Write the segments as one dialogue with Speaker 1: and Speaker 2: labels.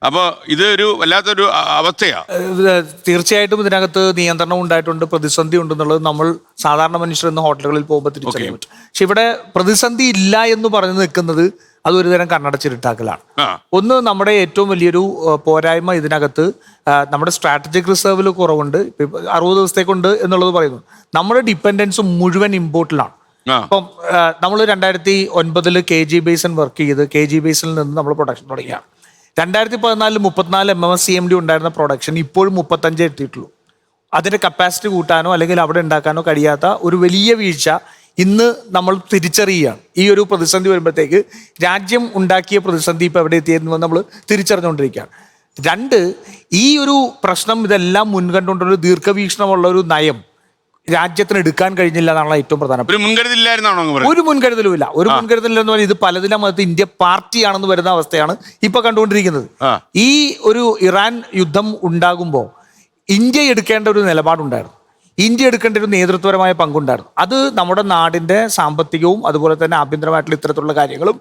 Speaker 1: അപ്പോൾ ഇത് ഒരു വല്ലാത്തൊരു അവസ്ഥയാണ്.
Speaker 2: തീർച്ചയായിട്ടും ഇതിനകത്ത് നിയന്ത്രണം ഉണ്ടായിട്ടുണ്ട്, പ്രതിസന്ധി ഉണ്ടെന്നുള്ളത് നമ്മൾ സാധാരണ മനുഷ്യർ ഇന്ന് ഹോട്ടലുകളിൽ പോകുമ്പോൾ തിരിച്ചറിയാൻ പറ്റും. പക്ഷെ ഇവിടെ പ്രതിസന്ധി ഇല്ല എന്ന് പറഞ്ഞു നിൽക്കുന്നത് അത് ഒരു തരം കണ്ണടച്ചിരുട്ടാക്കലാണ്. ഒന്ന്, നമ്മുടെ ഏറ്റവും വലിയൊരു പോരായ്മ ഇതിനകത്ത് നമ്മുടെ സ്ട്രാറ്റജിക് റിസർവിൽ കുറവുണ്ട്. 60 ദിവസത്തേക്കുണ്ട് എന്നുള്ളത് പറയുന്നു. നമ്മുടെ ഡിപ്പെൻഡൻസ് മുഴുവൻ ഇമ്പോർട്ടിലാണ്. അപ്പം നമ്മൾ 2009 KG ബേസിൽ വർക്ക് ചെയ്ത് KG ബേസിൽ നിന്ന് നമ്മൾ പ്രൊഡക്ഷൻ തുടങ്ങിയാണ്. 2014 34 MMSCMD ഉണ്ടായിരുന്ന പ്രൊഡക്ഷൻ ഇപ്പോഴും 35 എത്തിയിട്ടുള്ളൂ. അതിൻ്റെ കപ്പാസിറ്റി കൂട്ടാനോ അല്ലെങ്കിൽ അവിടെ ഉണ്ടാക്കാനോ കഴിയാത്ത ഒരു വലിയ വീഴ്ച ഇന്ന് നമ്മൾ തിരിച്ചറിയുകയാണ്. ഈ ഒരു പ്രതിസന്ധി വരുമ്പോഴത്തേക്ക് രാജ്യം ഉണ്ടാക്കിയ പ്രതിസന്ധി ഇപ്പോൾ എവിടെ എത്തിയെന്ന് നമ്മൾ തിരിച്ചറിഞ്ഞുകൊണ്ടിരിക്കുകയാണ്. 2, ഈ ഒരു പ്രശ്നം ഇതെല്ലാം മുൻകണ്ടുകൊണ്ടൊരു ദീർഘവീക്ഷണമുള്ള ഒരു നയം രാജ്യത്തിന് എടുക്കാൻ കഴിഞ്ഞില്ല എന്നാണ് ഏറ്റവും പ്രധാനപ്പെട്ട.
Speaker 1: ഒരു മുൻകരുതലില്ലായിരുന്നാണോ?
Speaker 2: ഒരു മുൻകരുതലുമില്ല. ഒരു മുൻകരുതലില്ലെന്ന് പറഞ്ഞാൽ ഇത് പലതിലും അകത്ത് ഇന്ത്യ പാർട്ടിയാണെന്ന് വരുന്ന അവസ്ഥയാണ് ഇപ്പൊ കണ്ടുകൊണ്ടിരിക്കുന്നത്. ഈ ഒരു ഇറാൻ യുദ്ധം ഉണ്ടാകുമ്പോൾ ഇന്ത്യ എടുക്കേണ്ട ഒരു നിലപാടുണ്ടായിരുന്നു. ഇന്ത്യ എടുക്കേണ്ട ഒരു നേതൃത്വപരമായ പങ്കുണ്ടായിരുന്നു. അത് നമ്മുടെ നാടിന്റെ സാമ്പത്തികവും അതുപോലെ തന്നെ ആഭ്യന്തരമായിട്ടുള്ള ഇത്തരത്തിലുള്ള കാര്യങ്ങളും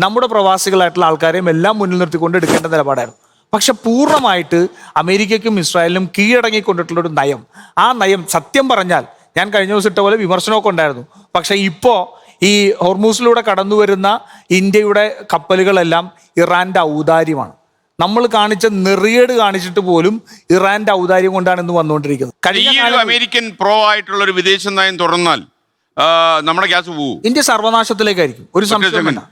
Speaker 2: നമ്മുടെ പ്രവാസികളായിട്ടുള്ള ആൾക്കാരെയും എല്ലാം മുന്നിൽ നിർത്തിക്കൊണ്ട് എടുക്കേണ്ട നിലപാടായിരുന്നു. പക്ഷെ പൂർണ്ണമായിട്ട് അമേരിക്കയ്ക്കും ഇസ്രായേലിനും കീഴടങ്ങിക്കൊണ്ടിട്ടുള്ള ഒരു നയം, ആ നയം സത്യം പറഞ്ഞാൽ ഞാൻ കഴിഞ്ഞ ദിവസം ഇട്ട പോലെ വിമർശനമൊക്കെ ഉണ്ടായിരുന്നു. പക്ഷെ ഇപ്പോൾ ഈ ഹോർമൂസിലൂടെ കടന്നു വരുന്ന ഇന്ത്യയുടെ കപ്പലുകളെല്ലാം ഇറാന്റെ ഔദാര്യമാണ്. നമ്മൾ കാണിച്ച നെറിയേട് കാണിച്ചിട്ട് പോലും ഇറാന്റെ ഔദാര്യം കൊണ്ടാണ് ഇന്ന് വന്നുകൊണ്ടിരിക്കുന്നത്.
Speaker 1: അമേരിക്കൻ പ്രോ ആയിട്ടുള്ള ഒരു വിദേശ നയം തുടർന്നാൽ നമ്മുടെ ഗ്യാസ് പോകും.
Speaker 2: ഇന്ത്യ സർവനാശത്തിലേക്കായിരിക്കും, ഒരു സംശയമില്ല.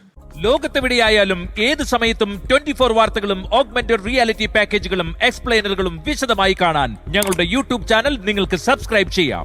Speaker 3: ലോകത്തെവിടെയായാലും ഏത് സമയത്തും 24 വാർത്തകളും ഓഗ്മെന്റഡ് റിയാലിറ്റി പാക്കേജുകളും എക്സ്പ്ലെയിനറുകളും വിശദമായി കാണാൻ ഞങ്ങളുടെ യൂട്യൂബ് ചാനൽ നിങ്ങൾക്ക് സബ്സ്ക്രൈബ് ചെയ്യാം.